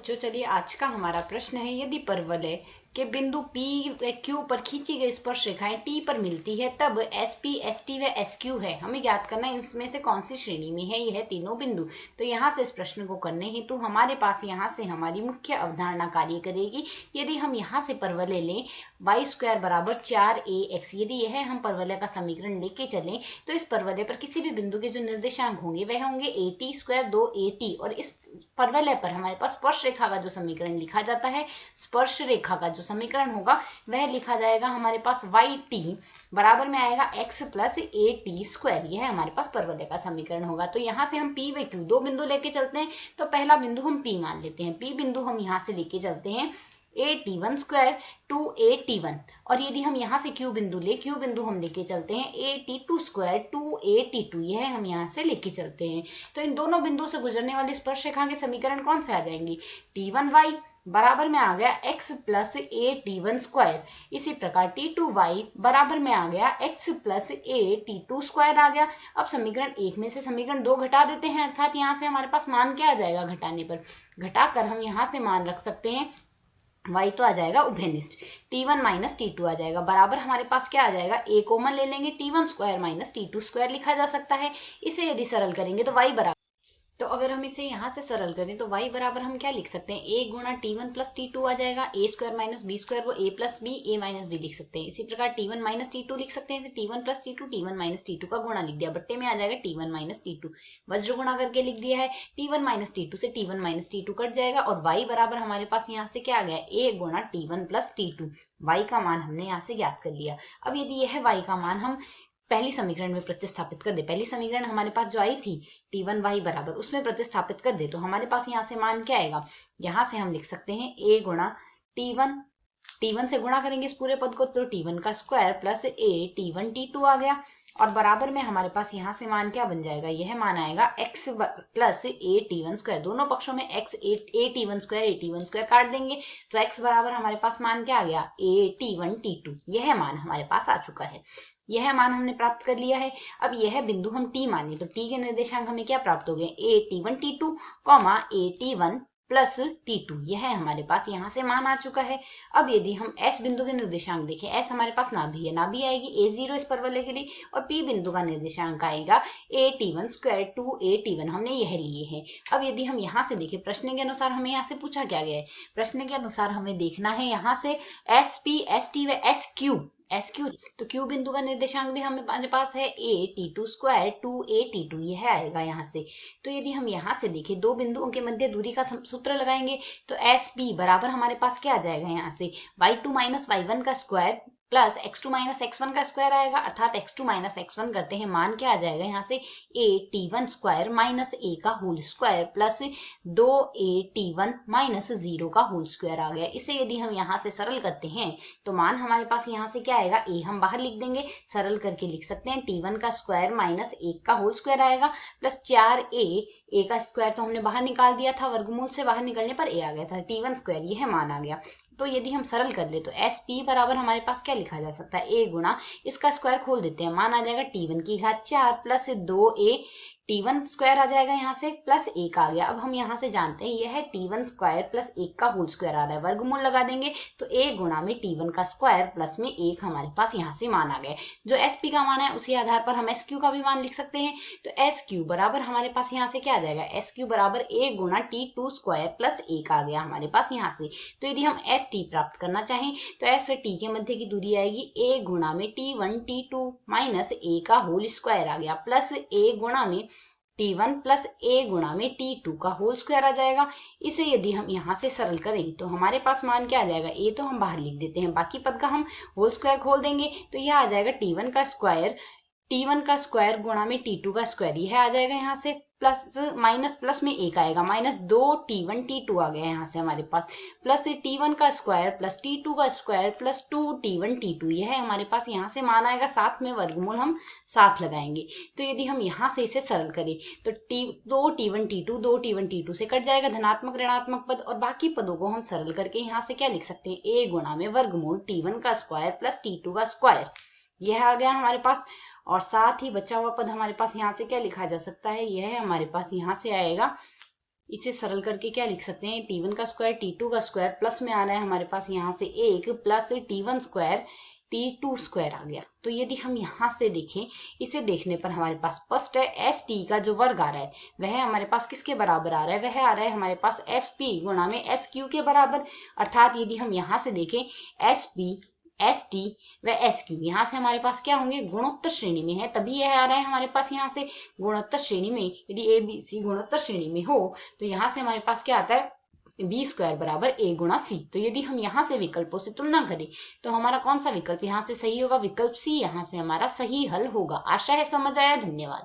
बच्चों, चलिए आज का हमारा प्रश्न है, यदि परवलय के बिंदु P व Q पर खींची गई स्पर्श रेखाएं T पर मिलती है तब SP, ST व SQ है। हमें ज्ञात करना है इनमें से कौन सी श्रेणी में है यह तीनों बिंदु। तो यहाँ से इस प्रश्न को करने हेतु हमारे पास यहाँ से हमारी मुख्य अवधारणा कार्य करेगी। यदि हम यहाँ से परवलय लें y² बराबर 4ax, यदि यह हम परवलय का समीकरण लेके चलें तो इस परवलय पर किसी भी बिंदु के जो निर्देशांक होंगे वह होंगे at² 2at, और इस परवलय पर हमारे पास स्पर्श रेखा का जो समीकरण लिखा जाता है, स्पर्श रेखा का जो समीकरण होगा वह लिखा जाएगा हमारे पास yt बराबर में आएगा x प्लस at²। यह हमारे पास परवलय का समीकरण होगा। तो यहाँ से हम P व Q दो बिंदु लेके चलते हैं। तो पहला बिंदु हम P मान लेते हैं। P बिंदु हम यहाँ से लेके चलते हैं at1² 2at1, और यदि हम यहाँ से Q बिंदु ले, Q बिंदु हम लेके चलते हैं at2² 2at2, यह हम यहाँ से लेके चलते हैं। तो इन दोनों बिंदुओं से गुजरने वाली स्पर्श रेखा के समीकरण कौन से आ जाएंगे? t1y बराबर में आ गया x प्लस at1²। इसी प्रकार t2y बराबर में आ गया x प्लस at2² आ गया। अब समीकरण 1 में से समीकरण 2 घटा देते हैं, अर्थात यहाँ से हमारे पास मान क्या आ जाएगा? घटाने पर घटाकर हम यहाँ से मान रख सकते हैं y तो आ जाएगा उभयनिष्ठ, t1 माइनस t2 आ जाएगा, बराबर हमारे पास क्या आ जाएगा? a कॉमन ले लेंगे, t1² माइनस t2² लिखा जा सकता है। इसे यदि सरल करेंगे तो y बराबर, तो अगर हम इसे यहाँ से सरल करें तो y बराबर हम क्या लिख सकते हैं? a गुणा t1 प्लस t2 आ जाएगा, a² माइनस b² वो a plus b, a minus b लिख सकते हैं। इसी प्रकार t1 माइनस t2 लिख सकते हैं, इसे t1 plus t2 t1 minus t2 का गुणा लिख दिया, बट्टे में आ जाएगा t1 माइनस t2, वज्र गुणा करके लिख दिया है। t1 माइनस t2 से t1 माइनस t2 कट जाएगा, और y बराबर हमारे पास यहाँ से क्या आ गया? a गुणा t1 प्लस t2, y का मान हमने यहाँ से ज्ञात कर लिया। अब यदि यह y का मान हम पहली समीकरण में प्रतिस्थापित कर दे, पहली समीकरण हमारे पास जो आई थी t1y बराबर, उसमें प्रतिस्थापित कर दे, तो हमारे पास यहाँ से मान क्या आएगा? यहाँ से हम लिख सकते हैं a गुणा t1 से गुणा करेंगे इस पूरे पद को, तो t1 का square plus a t1 t2 आ गया, और बराबर में हमारे पास यहाँ से मान क्या बन जाएगा? यह मान आएगा x प्लस at1²। दोनों पक्षों में x at1² काट देंगे, तो x बराबर हमारे पास मान क्या आ गया? at1 t2। यह मान हमारे पास आ चुका है, यह मान हमने प्राप्त कर लिया है। अब यह बिंदु हम T माने तो T के निर्देशांक हमें क्या प्राप्त हो गए? at1 t2, at1 plus t2, यह हमारे पास यहाँ से मान आ चुका है। अब यदि हम S बिंदु के निर्देशांक देखें, S हमारे पास नाभि है, नाभि आएगी a0 इस परवलय के लिए, और P बिंदु का निर्देशांक आएगा at1² 2at1, हमने यह लिए हैं। अब यदि हम यहाँ से देखें, प्रश्न के अनुसार हमें यहाँ से पूछा क्या गया है? प्रश्न के अनुसार हमें देखना है यहाँ से SP, ST व SQ, तो Q बिंदु का निर्देशांक भी हमारे पास् है at2² 2at2, यह आएगा यहाँ से। तो यदि हम यहाँ से देखें, दो बिंदुओं के मध्य दूरी का सूत्र लगाएंगे, तो SP बराबर हमारे पास क्या आ जाएगा? यहाँ से y2 माइनस y1 का square plus x2 minus x1 का स्क्वायर आएगा, अर्थात x2 माइनस x1 करते हैं, मान क्या आ जाएगा यहाँ से? at1² माइनस a का whole square plus 2at1 minus 0 का होल स्क्वायर आ गया। इसे यदि हम यहाँ से सरल करते हैं तो मान हमारे पास यहाँ से क्या आएगा? a हम बाहर लिख देंगे, सरल करके लिख सकते हैं t1 का स्क्वायर माइनस 1 का होल स्क्वायर आएगा, प्लस 4a का स्क्वायर तो हमने बाहर निकाल दिया था, वर्गमूल से बाहर निकलने पर a आ गया था, t1², यह मान आ गया। तो यदि हम सरल कर ले तो SP बराबर हमारे पास क्या लिखा जा सकता है? a गुणा इसका स्क्वायर खोल देते हैं, मान आ जाएगा t1 की घात 4 प्लस 2a, t1² आ जाएगा यहाँ से, प्लस 1 आ गया। अब हम यहाँ से जानते हैं यह t1² प्लस 1 का होल स्क्वायर आ रहा है, वर्गमूल लगा देंगे तो a गुणा में t1 का स्क्वायर प्लस में 1 हमारे पास यहाँ से मान आ गए। जो SP का मान है उसी आधार पर हम SQ का भी मान लिख सकते हैं। तो SQ बराबर हमारे पास यहाँ से क्या आ जाएगा? SQ बराबर a गुणा t2² प्लस 1 आ गया हमारे पास यहाँ से। तो यदि हम ST प्राप्त करना चाहें तो S और T के मध्य की दूरी आएगी a गुणा में t1 t2 माइनस a का होल स्क्वायर आ गया, प्लस a गुणा में t1 प्लस a गुणा में t2 का होल स्क्वायर आ जाएगा। इसे यदि हम यहाँ से सरल करें तो हमारे पास मान क्या आ जाएगा? a तो हम बाहर लिख देते हैं, बाकी पद का हम होल स्क्वायर खोल देंगे, तो यह आ जाएगा t1 का स्क्वायर गुणा में t2 का स्क्वायर, यह आ जाएगा यहाँ से, प्लस माइनस प्लस में 1 आएगा, माइनस 2t1 t2 आ गया यहाँ से हमारे पास, प्लस t1 का स्क्वायर प्लस t2 का स्क्वायर प्लस 2t1 t2, यह हमारे पास यहाँ से मान आएगा, साथ में वर्गमूल हम साथ लगाएंगे। तो यदि हम यहाँ से इसे सरल करें तो 2t1 t2 से कट जाएगा, धनात्मक ऋणात्मक पद, और बाकी पदों को हम सरल करके यहाँ से क्या लिख सकते हैं? a गुणा में वर्गमूल t1 का स्क्वायर प्लस t2 का स्क्वायर, यह आ गया हमारे पास। और साथ ही बचा हुआ पद हमारे पास यहाँ से क्या लिखा जा सकता है? यह हमारे पास यहाँ से आएगा इसे सरल करके क्या लिख सकते हैं, T1 का स्क्वायर T2 का स्क्वायर प्लस में आ रहा है हमारे पास यहाँ से 1 plus T1 square T2 square आ गया। तो यदि हम यहाँ से देखें, इसे देखने पर हमारे पास फर्स्ट है एस टी का जो वर्ग आ रहा है वह हमारे पास किसके बराबर आ रहा है, वह आ रहा है हमारे पास एस पी गुणा में एस क्यू के बराबर। अर्थात यदि हम यहाँ से देखें एस पी एस टी व एस क्यू, यहाँ से हमारे पास क्या होंगे, गुणोत्तर श्रेणी में है, तभी यह आ रहा है हमारे पास यहाँ से गुणोत्तर श्रेणी में। यदि ए बी सी गुणोत्तर श्रेणी में हो तो यहाँ से हमारे पास क्या आता है, बी स्क्वायर बराबर ए गुणा सी। तो यदि हम यहाँ से विकल्पों से तुलना करें तो हमारा कौन सा विकल्प यहाँ से सही होगा, विकल्प सी यहाँ से हमारा सही हल होगा। आशा है समझ आया। धन्यवाद।